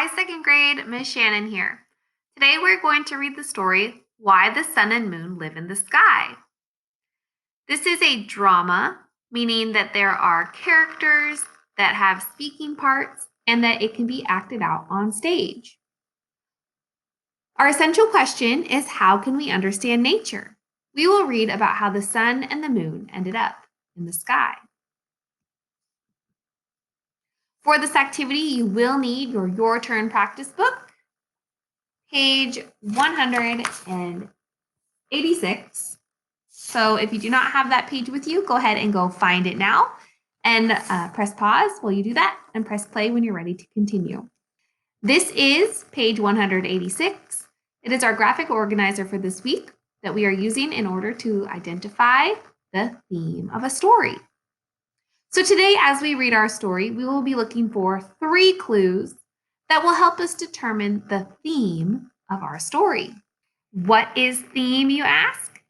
Hi, second grade, Miss Shannon here. Today we're going to read the story, Why the Sun and Moon Live in the Sky. This is a drama, meaning that there are characters that have speaking parts and that it can be acted out on stage. Our essential question is how can we understand nature? We will read about how the sun and the moon ended up in the sky. For this activity, you will need your turn practice book, page 186. So if you do not have that page with you, go ahead and go find it now and press pause while you do that and press play when you're ready to continue. This is page 186. It is our graphic organizer for this week that we are using in order to identify the theme of a story. So today, as we read our story, we will be looking for 3 clues that will help us determine the theme of our story. What is theme, you ask?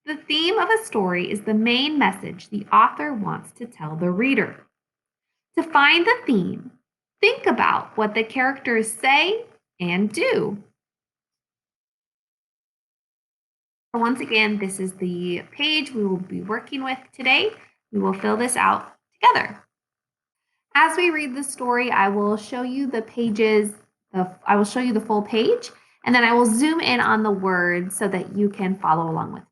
The theme of a story is the main message the author wants to tell the reader. To find the theme, think about what the characters say and do. Once again, this is the page we will be working with today. We will fill this out together. As we read the story, I will show you the pages, I will show you the full page, and then I will zoom in on the words so that you can follow along with me.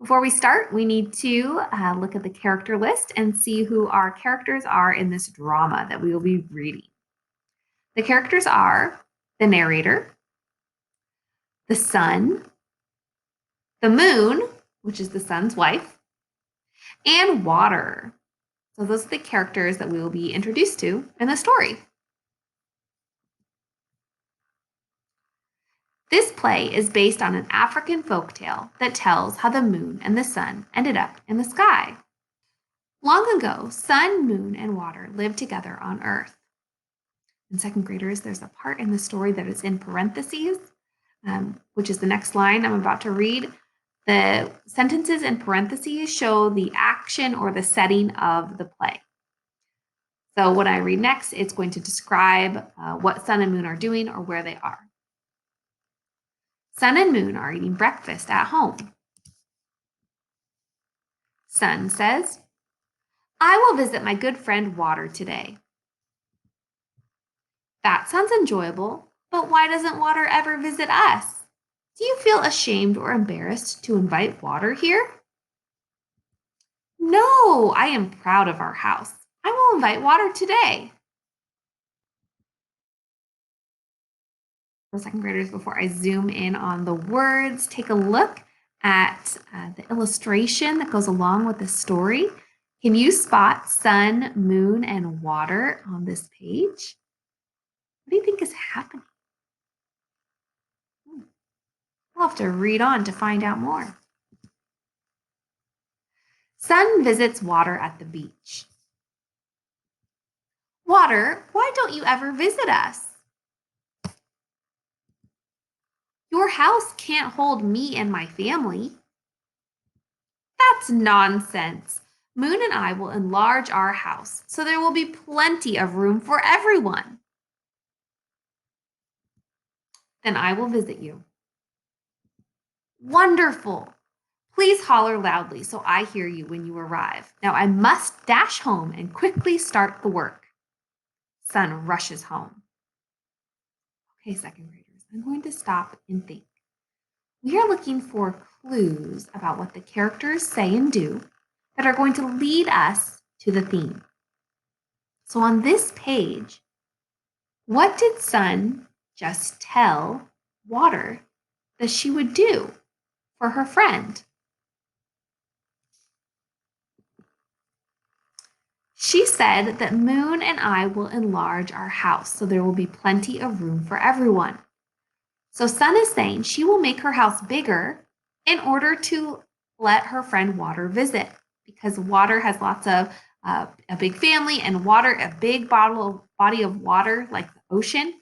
Before we start, we need to look at the character list and see who our characters are in this drama that we will be reading. The characters are the narrator, the sun, the moon, which is the sun's wife, and water. So those are the characters that we will be introduced to in the story. This play is based on an African folktale that tells how the moon and the sun ended up in the sky. Long ago, sun, moon, and water lived together on Earth. And second graders, there's a part in the story that is in parentheses, which is the next line I'm about to read. The sentences in parentheses show the action or the setting of the play. So when I read next, it's going to describe what sun and moon are doing or where they are. Sun and moon are eating breakfast at home. Sun says, I will visit my good friend Water today. That sounds enjoyable, but why doesn't Water ever visit us? Do you feel ashamed or embarrassed to invite Water here? No, I am proud of our house. I will invite Water today. The second graders, before I zoom in on the words, take a look at the illustration that goes along with the story. Can you spot sun, moon, and water on this page? What do you think is happening? I'll have to read on to find out more. Sun visits Water at the beach. Water, why don't you ever visit us? Your house can't hold me and my family. That's nonsense. Moon and I will enlarge our house so there will be plenty of room for everyone. Then I will visit you. Wonderful. Please holler loudly so I hear you when you arrive. Now I must dash home and quickly start the work. Sun rushes home. Okay, second graders, I'm going to stop and think. We are looking for clues about what the characters say and do that are going to lead us to the theme. So on this page, what did Sun just tell Water that she would do for her friend? She said that Moon and I will enlarge our house so there will be plenty of room for everyone. So Sun is saying she will make her house bigger in order to let her friend Water visit because Water has lots of a big family and water, a big body of water like the ocean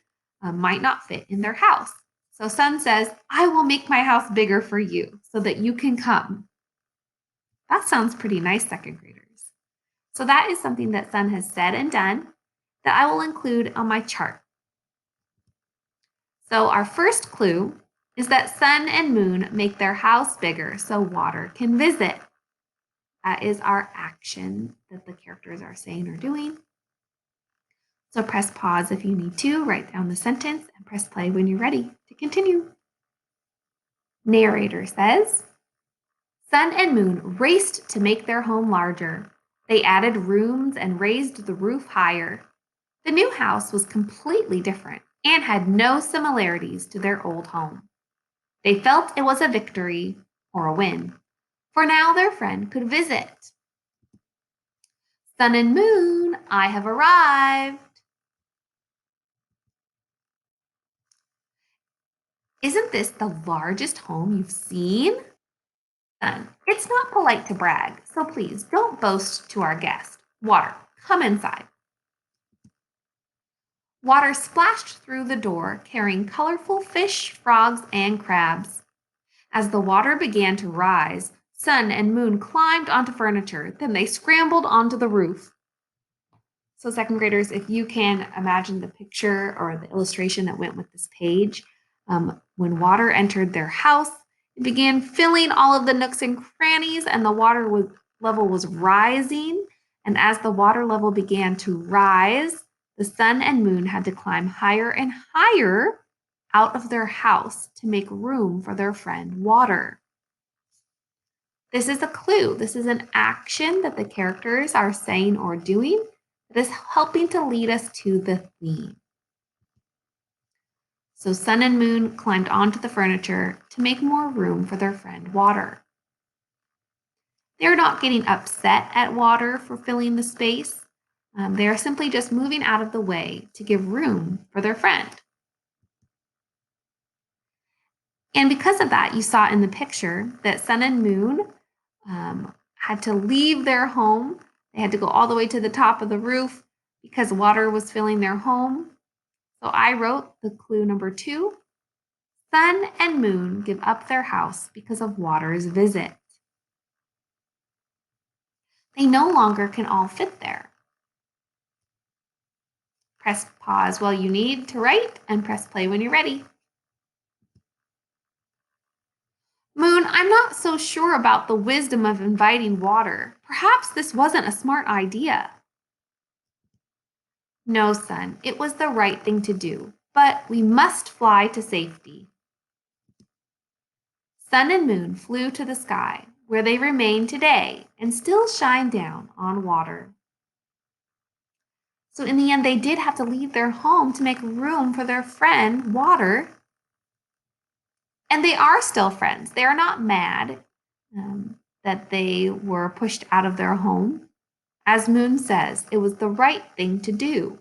might not fit in their house. So Sun says, I will make my house bigger for you so that you can come. That sounds pretty nice, second graders. So that is something that Sun has said and done that I will include on my chart. So our first clue is that sun and moon make their house bigger so water can visit. That is our action that the characters are saying or doing. So press pause if you need to, write down the sentence, and press play when you're ready to continue. Narrator says, Sun and Moon raced to make their home larger. They added rooms and raised the roof higher. The new house was completely different and had no similarities to their old home. They felt it was a victory or a win, for now their friend could visit. Sun and Moon, I have arrived. Isn't this the largest home you've seen? Sun, it's not polite to brag, so please don't boast to our guest. Water, come inside. Water splashed through the door, carrying colorful fish, frogs, and crabs. As the water began to rise, Sun and Moon climbed onto furniture, then they scrambled onto the roof. So second graders, if you can imagine the picture or the illustration that went with this page, when water entered their house, it began filling all of the nooks and crannies, and the level was rising. And as the water level began to rise, the sun and moon had to climb higher and higher out of their house to make room for their friend water. This is a clue. This is an action that the characters are saying or doing that is helping to lead us to the theme. So sun and moon climbed onto the furniture to make more room for their friend water. They're not getting upset at water for filling the space. They are simply just moving out of the way to give room for their friend. And because of that, you saw in the picture that sun and moon had to leave their home. They had to go all the way to the top of the roof because water was filling their home. So I wrote the clue number 2. Sun and moon give up their house because of water's visit. They no longer can all fit there. Press pause while you need to write and press play when you're ready. Moon, I'm not so sure about the wisdom of inviting water. Perhaps this wasn't a smart idea. No, Sun, it was the right thing to do, but we must fly to safety. Sun and moon flew to the sky, where they remain today and still shine down on water. So in the end, they did have to leave their home to make room for their friend, water. And they are still friends. They are not mad that they were pushed out of their home. As Moon says, it was the right thing to do.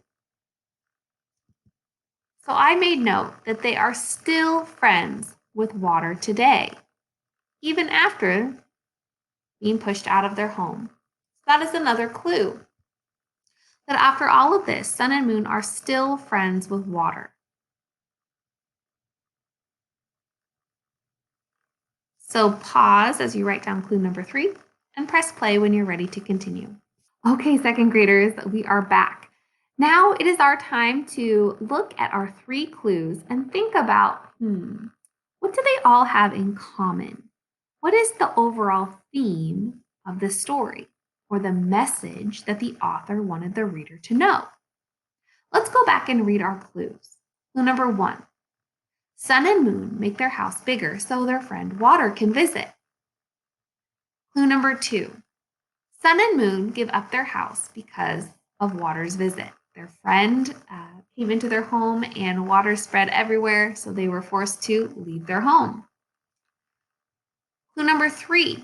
So I made note that they are still friends with water today, even after being pushed out of their home. That is another clue that after all of this, sun and moon are still friends with water. So pause as you write down clue number 3 and press play when you're ready to continue. Okay, second graders, we are back. Now it is our time to look at our 3 clues and think about, what do they all have in common? What is the overall theme of the story or the message that the author wanted the reader to know? Let's go back and read our clues. Clue number 1. Sun and moon make their house bigger so their friend water can visit. Clue number 2. Sun and moon give up their house because of water's visit. Their friend came into their home and water spread everywhere, so they were forced to leave their home. Clue number 3.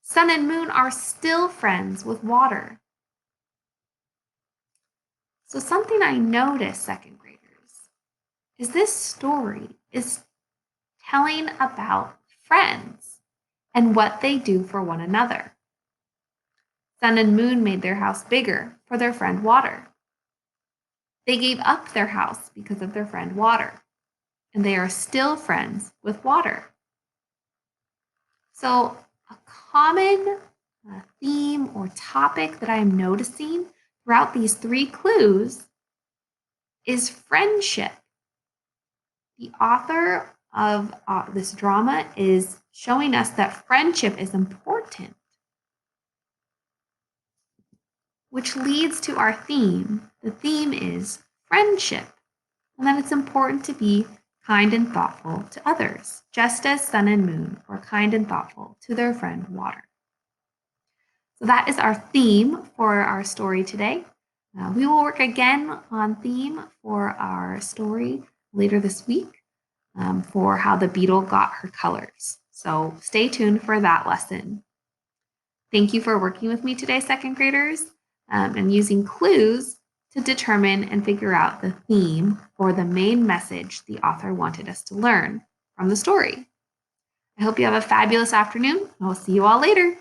Sun and moon are still friends with water. So something I noticed, second graders, is this story is telling about friends and what they do for one another. Sun and moon made their house bigger for their friend water. They gave up their house because of their friend water, and they are still friends with water. So a common theme or topic that I am noticing throughout these 3 clues is friendship. The author of this drama is showing us that friendship is important, which leads to our theme. The theme is friendship, and that it's important to be kind and thoughtful to others, just as sun and moon were kind and thoughtful to their friend water. So that is our theme for our story today. We will work again on theme for our story later this week for how the beetle got her colors. So stay tuned for that lesson. Thank you for working with me today, second graders, and using clues to determine and figure out the theme or the main message the author wanted us to learn from the story. I hope you have a fabulous afternoon. I'll see you all later.